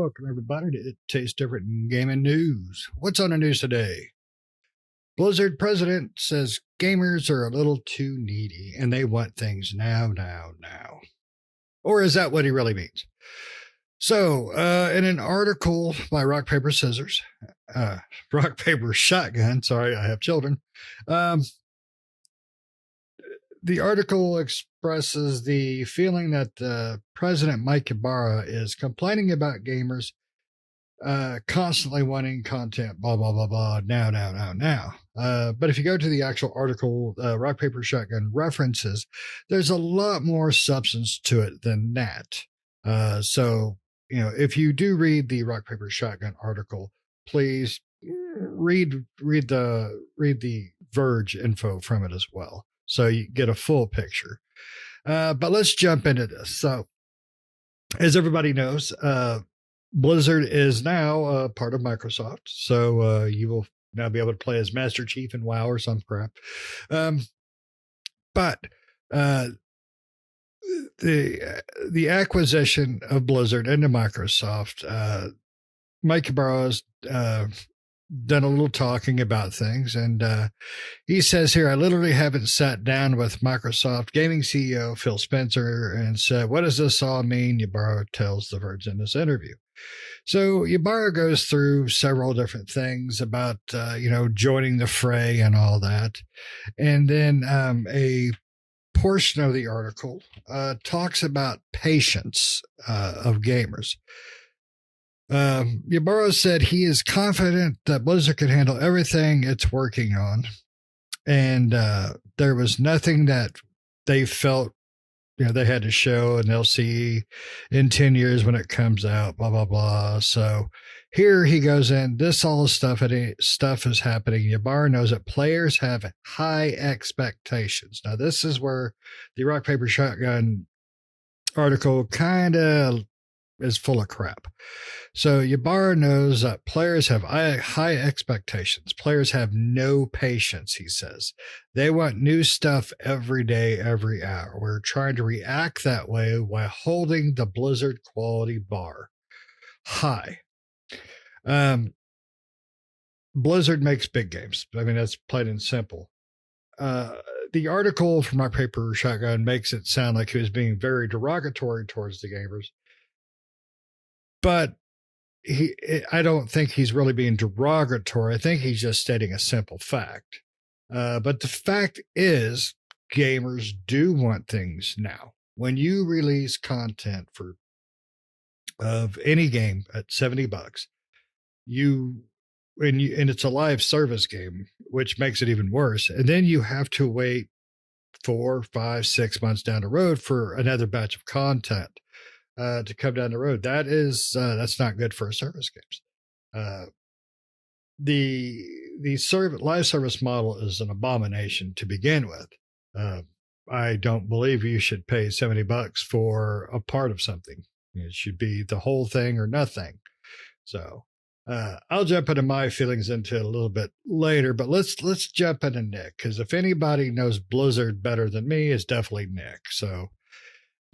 Welcome, everybody, to It Tastes Different in Gaming News. What's on the news today? Blizzard president says gamers are a little too needy and they want things now. Or is that what he really means? So, in an article by Rock, Paper, Scissors, Rock, Paper, Shotgun, sorry, I have children, the article expresses the feeling that President Mike Ybarra is complaining about gamers constantly wanting content, blah, blah, blah, blah, now. But if you go to the actual article, Rock, Paper, Shotgun references, there's a lot more substance to it than that. So, if you do read the Rock, Paper, Shotgun article, please read the Verge info from it as well, so you get a full picture. But let's jump into this. So, as everybody knows, Blizzard is now part of Microsoft, so you will now be able to play as Master Chief in WoW or some crap. But the acquisition of Blizzard into Microsoft, Mike Ybarra has done a little talking about things, and he says here, I literally haven't sat down with Microsoft gaming CEO Phil Spencer and said, what does this all mean? Ybarra tells The Verge in this interview. So Ybarra goes through several different things about, joining the fray and all that. And then a portion of the article talks about patience of gamers. Ybarra said he is confident that Blizzard can handle everything it's working on. And there was nothing that they felt they had to show, and they'll see in 10 years when it comes out, blah, blah, blah. So here he goes in, this all stuff is happening. Ybarra knows that players have high expectations. Now, this is where the Rock, Paper, Shotgun article kind of is full of crap. So Ybarra knows that players have high expectations. Players have no patience, he says. They want new stuff every day, every hour. We're trying to react that way while holding the Blizzard quality bar high. Blizzard makes big games. I mean, that's plain and simple. The article from My Paper Shotgun makes it sound like he was being very derogatory towards the gamers. But I don't think he's really being derogatory. I think he's just stating a simple fact. But the fact is, gamers do want things now. When you release content of any game at $70, and it's a live service game, which makes it even worse. And then you have to wait 4, 5, 6 months down the road for another batch of content to come down the road. That's not good for service games. The live service model is an abomination to begin with. I don't believe you should pay $70 for a part of something. It should be the whole thing or nothing. So I'll jump into my feelings into it a little bit later, but let's jump into Nick, because if anybody knows Blizzard better than me, it's definitely Nick. So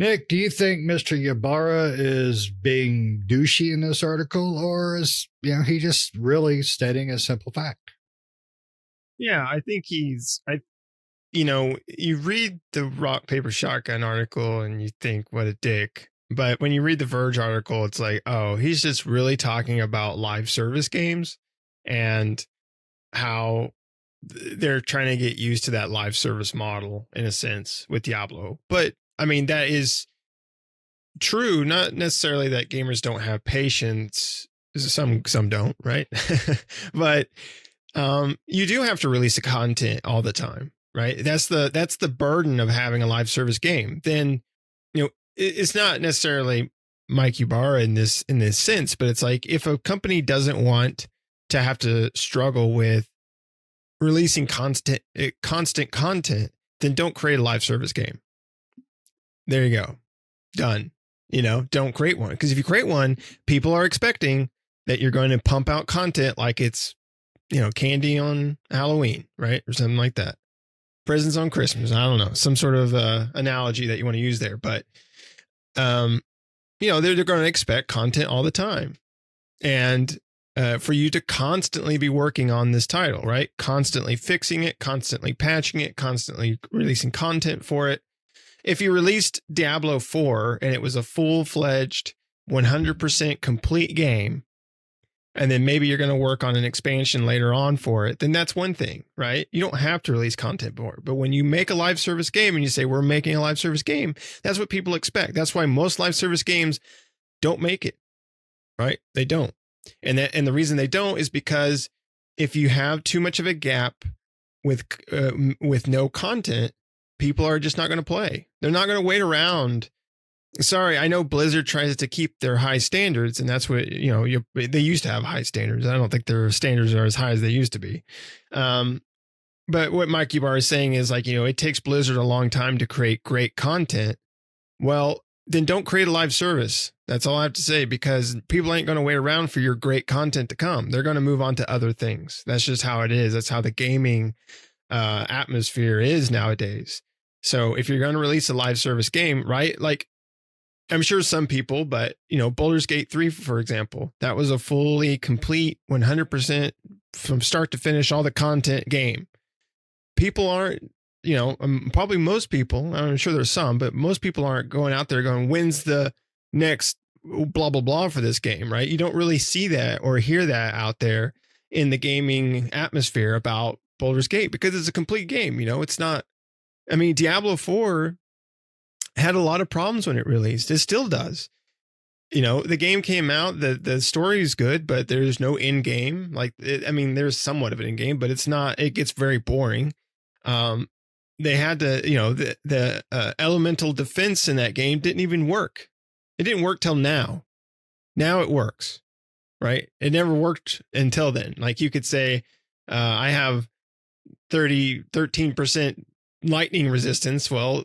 Nick, do you think Mr. Ybarra is being douchey in this article, or is he just really stating a simple fact? Yeah, I think you read the Rock, Paper, Shotgun article and you think, what a dick. But when you read the Verge article, it's like, oh, he's just really talking about live service games and how they're trying to get used to that live service model in a sense with Diablo. But I mean, that is true. Not necessarily that gamers don't have patience. Some don't, right? But you do have to release the content all the time, right? That's the burden of having a live service game. Then, it's not necessarily Mike Ybarra in this sense, but it's like, if a company doesn't want to have to struggle with releasing constant content, then don't create a live service game. There you go. Done. Don't create one. Because if you create one, people are expecting that you're going to pump out content like it's, candy on Halloween, right? Or something like that. Presents on Christmas. I don't know. Some sort of analogy that you want to use there. But they're going to expect content all the time. And for you to constantly be working on this title, right? Constantly fixing it, constantly patching it, constantly releasing content for it. If you released Diablo 4 and it was a full-fledged 100% complete game, and then maybe you're going to work on an expansion later on for it, then that's one thing, right? You don't have to release content for it. But when you make a live service game and you say, we're making a live service game, that's what people expect. That's why most live service games don't make it, right? They don't. And the reason they don't is because if you have too much of a gap with no content, people are just not going to play. They're not going to wait around. Sorry, I know Blizzard tries to keep their high standards, and that's what they used to have high standards. I don't think their standards are as high as they used to be. But what Mike Ybarra is saying is like, it takes Blizzard a long time to create great content. Well, then don't create a live service. That's all I have to say, because people ain't going to wait around for your great content to come. They're going to move on to other things. That's just how it is. That's how the gaming atmosphere is nowadays. So if you're going to release a live service game, right? Like, I'm sure some people, but Baldur's Gate 3, for example, that was a fully complete 100% from start to finish, all the content game. People aren't, probably most people, I'm sure there's some, but most people aren't going out there going, when's the next blah, blah, blah for this game, right? You don't really see that or hear that out there in the gaming atmosphere about Baldur's Gate, because it's a complete game. It's not, Diablo 4 had a lot of problems when it released. It still does. The game came out, the story is good, but there's no in game. Like, there's somewhat of an in game, but it's not, it gets very boring. They had to, the elemental defense in that game didn't even work. It didn't work till now. Now it works, right? It never worked until then. Like, you could say, I have 13% lightning resistance. Well,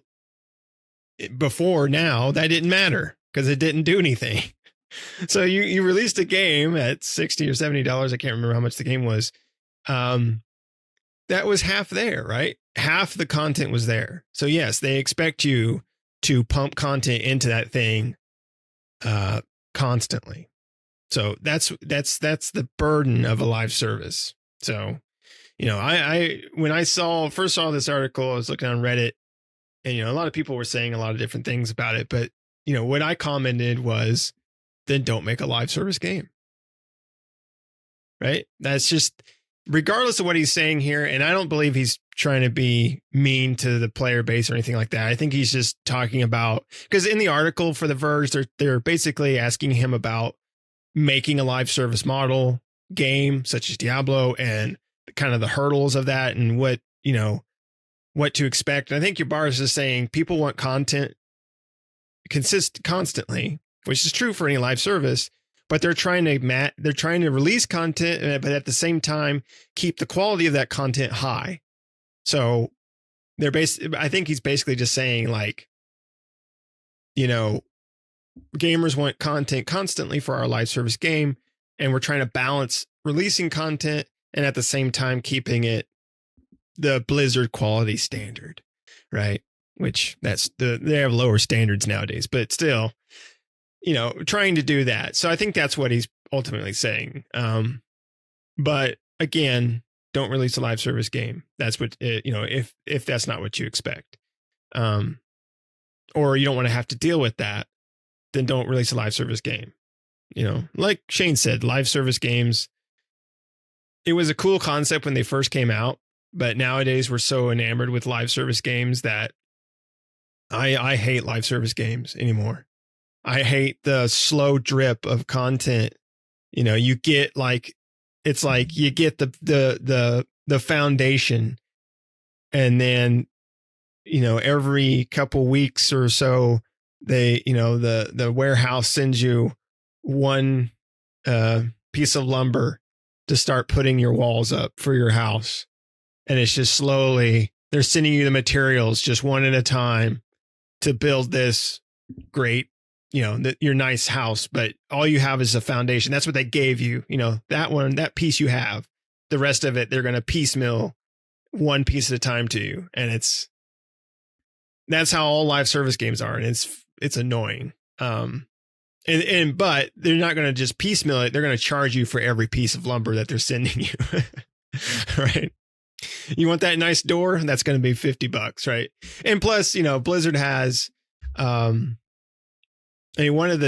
before now, that didn't matter because it didn't do anything. So you released a game at $60 or $70. I can't remember how much the game was. That was half there, right? Half the content was there. So yes, they expect you to pump content into that thing constantly. So that's the burden of a live service. So, I when I first saw this article, I was looking on Reddit, and a lot of people were saying a lot of different things about it, but what I commented was, then don't make a live service game. Right? That's just, regardless of what he's saying here, and I don't believe he's trying to be mean to the player base or anything like that. I think he's just talking about, because in the article for The Verge, they're basically asking him about making a live service model game such as Diablo and kind of the hurdles of that and what to expect. And I think Ybarra is just saying people want content constantly, which is true for any live service, but they're trying to release content, but at the same time keep the quality of that content high. So I think he's basically just saying, like, gamers want content constantly for our live service game, and we're trying to balance releasing content and at the same time keeping it the Blizzard quality standard, right? Which they have lower standards nowadays, but still, trying to do that. So I think that's what he's ultimately saying. But again, don't release a live service game. That's what, if that's not what you expect, or you don't want to have to deal with that, then don't release a live service game. Like Shane said, live service games, it was a cool concept when they first came out, but nowadays we're so enamored with live service games that I hate live service games anymore. I hate the slow drip of content. You get it's like you get the foundation, and then, every couple weeks or so, they, the warehouse sends you one piece of lumber to start putting your walls up for your house. And it's just slowly, they're sending you the materials just one at a time to build this great, your nice house, but all you have is a foundation. That's what they gave you, that piece you have. The rest of it, they're going to piecemeal one piece at a time to you. And that's how all live service games are. And it's annoying. But they're not going to just piecemeal it. They're going to charge you for every piece of lumber that they're sending you. Right. You want that nice door? That's going to be $50, right? And plus, Blizzard has, one of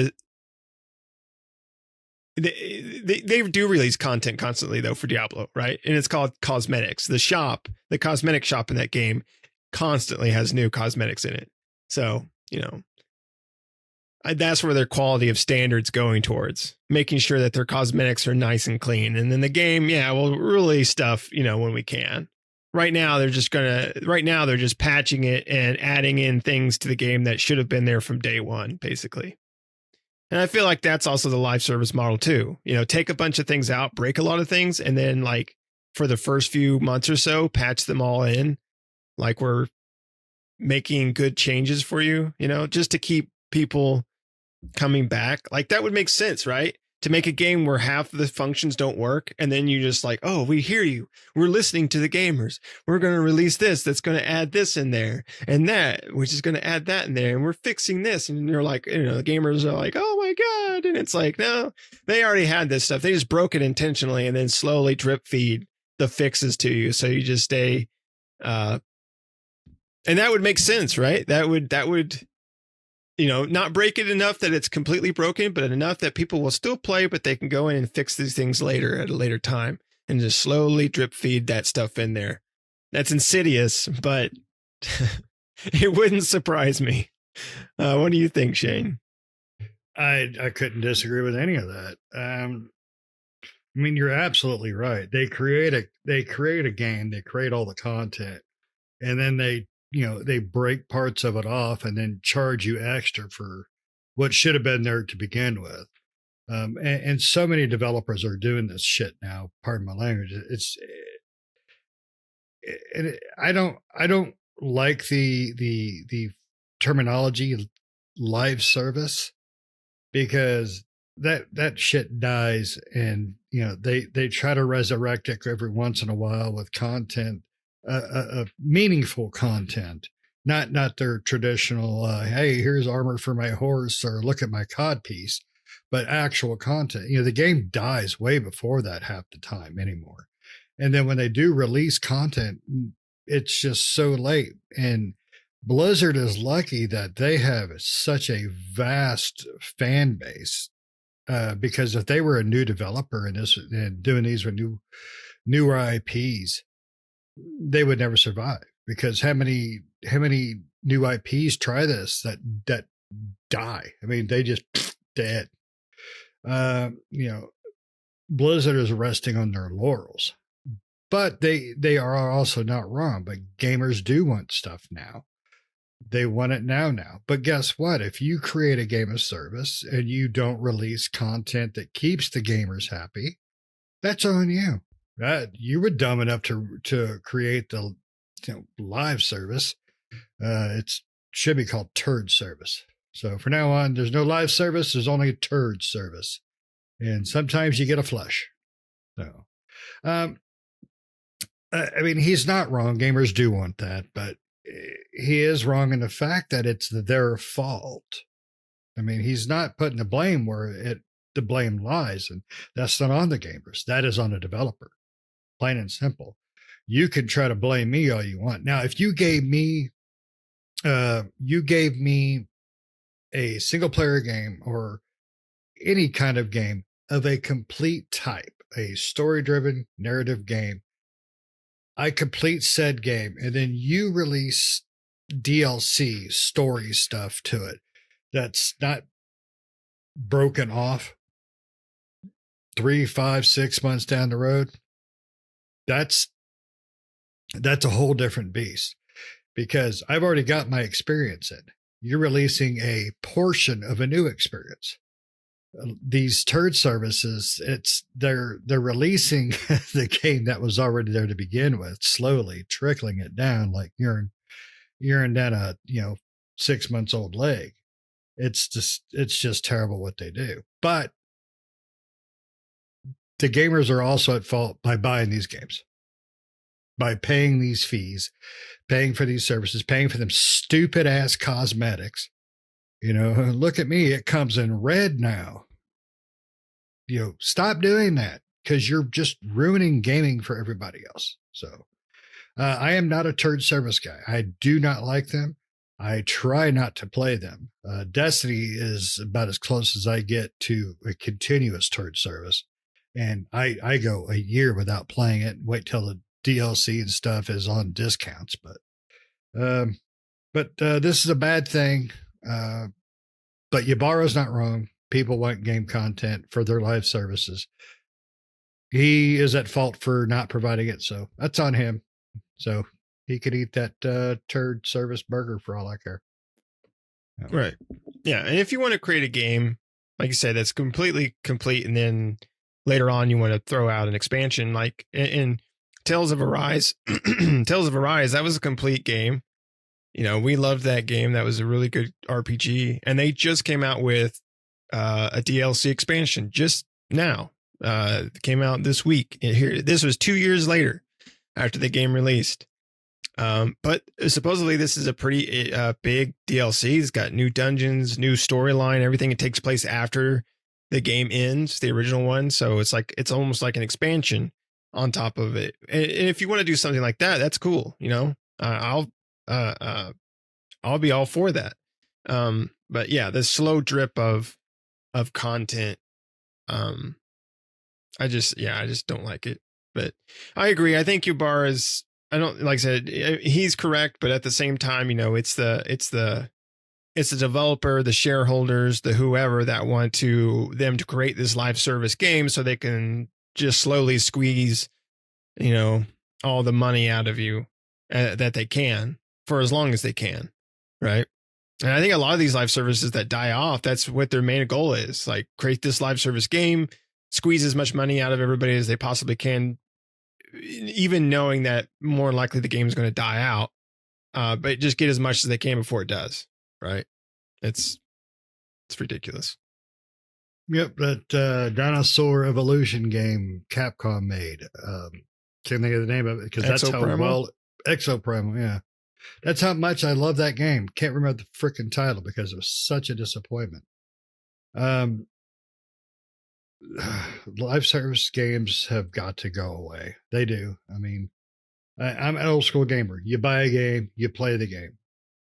they do release content constantly though for Diablo, right? And it's called cosmetics. The cosmetic shop in that game constantly has new cosmetics in it. So, that's where their quality of standards going towards, making sure that their cosmetics are nice and clean. And then the game, we'll release stuff, when we can. Right now, they're just patching it and adding in things to the game that should have been there from day one, basically. And I feel like that's also the live service model too. Take a bunch of things out, break a lot of things, and then like for the first few months or so, patch them all in. Like we're making good changes for you, just to keep people coming back. Like that would make sense, right? To make a game where half of the functions don't work, and then you just like, oh, we hear you. We're listening to the gamers. We're going to release this. That's going to add this in there and that, which is going to add that in there. And we're fixing this. And you're like, the gamers are like, oh my God. And it's like, no, they already had this stuff. They just broke it intentionally and then slowly drip feed the fixes to you. So you just stay, and that would make sense, right? That would, not break it enough that it's completely broken, but enough that people will still play, but they can go in and fix these things later at a later time and just slowly drip feed that stuff in there. That's insidious, but it wouldn't surprise me. What do you think, Shane? I couldn't disagree with any of that. I mean, you're absolutely right. They create a game, they create all the content, and then they break parts of it off and then charge you extra for what should have been there to begin with. And so many developers are doing this shit now. Pardon my language. I don't like the terminology live service, because that shit dies, and they try to resurrect it every once in a while with content, meaningful content, not their traditional hey, here's armor for my horse, or look at my cod piece, but actual content. The game dies way before that half the time anymore. And then when they do release content, it's just so late. And Blizzard is lucky that they have such a vast fan base, because if they were a new developer and doing these with newer IPs, they would never survive, because how many new IPs try this that die? I mean, they just dead. Blizzard is resting on their laurels, but they are also not wrong. But gamers do want stuff now. They want it now. But guess what? If you create a game of service and you don't release content that keeps the gamers happy, that's on you. You were dumb enough to create the live service. It should be called turd service. So from now on, there's no live service. There's only turd service, and sometimes you get a flush. So, I mean, he's not wrong. Gamers do want that, but he is wrong in the fact that it's their fault. I mean, he's not putting the blame where the blame lies, and that's not on the gamers. That is on the developer. Plain and simple. You can try to blame me all you want. Now, if you gave me a single player game or any kind of game of a complete type, a story driven narrative game, I complete said game, and then you release DLC story stuff to it that's not broken off 3, 5, 6 months down the road, that's a whole different beast, because I've already got my experience in. You're releasing a portion of a new experience. These turd services, they're releasing the game that was already there to begin with, slowly trickling it down like urine down a 6 months old leg. It's just terrible what they do. But the gamers are also at fault by buying these games, by paying these fees, paying for these services, paying for them stupid ass cosmetics. Look at me. It comes in red now. Stop doing that because you're just ruining gaming for everybody else. So I am not a turd service guy. I do not like them. I try not to play them. Destiny is about as close as I get to a continuous turd service. And I go a year without playing it and wait till the DLC and stuff is on discounts. But this is a bad thing. But Ybarra's not wrong. People want game content for their live services. He is at fault for not providing it. So that's on him. So he could eat that turd service burger for all I care. Right. Yeah. And if you want to create a game, like you said, that's completely complete, and then later on you want to throw out an expansion, like in Tales of Arise, Tales of Arise, that was a complete game. We loved that game. That was a really good RPG. And they just came out with a DLC expansion just now. Came out this week. This was 2 years later after the game released. But supposedly this is a pretty big DLC. It's got new dungeons, new storyline, everything. It takes place after the game ends, the original one. So it's almost like an expansion on top of it. And if you want to do something like that, that's cool. I'll be all for that. But yeah, the slow drip of content. I just don't like it. But I agree. I think like I said, he's correct, but at the same time, it's the developer, the shareholders, the whoever that want them to create this live service game so they can just slowly squeeze, all the money out of you that they can for as long as they can. Right. And I think a lot of these live services that die off, that's what their main goal is, like create this live service game, squeeze as much money out of everybody as they possibly can, even knowing that more likely the game is going to die out, but just get as much as they can before it does. Right. It's ridiculous. Yep. That dinosaur evolution game Capcom made. Can't think of the name of it because that's how well Exoprimal. Yeah. That's how much I love that game. Can't remember the freaking title because it was such a disappointment. Live service games have got to go away. They do. I mean, I'm an old school gamer. You buy a game, you play the game.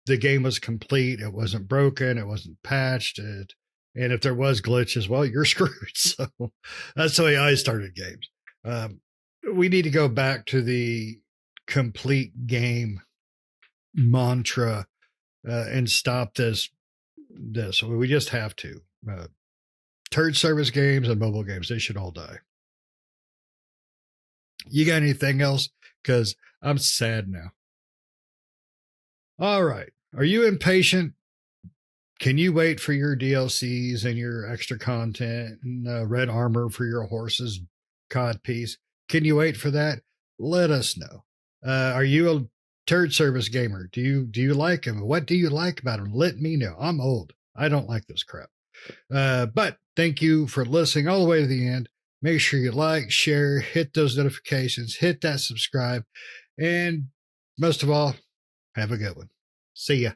The game was complete. It wasn't broken. It wasn't patched. And if there was glitches, well, you're screwed. So that's the way I started games. We need to go back to the complete game mantra and stop this. We just have to. Turd service games and mobile games, they should all die. You got anything else? Because I'm sad now. All right. Are you impatient? Can you wait for your DLCs and your extra content and red armor for your horse's codpiece? Can you wait for that? Let us know. Are you a turd service gamer? Do you like them? What do you like about them? Let me know. I'm old. I don't like this crap. But thank you for listening all the way to the end. Make sure you like, share, hit those notifications, hit that subscribe, and most of all, have a good one. See ya.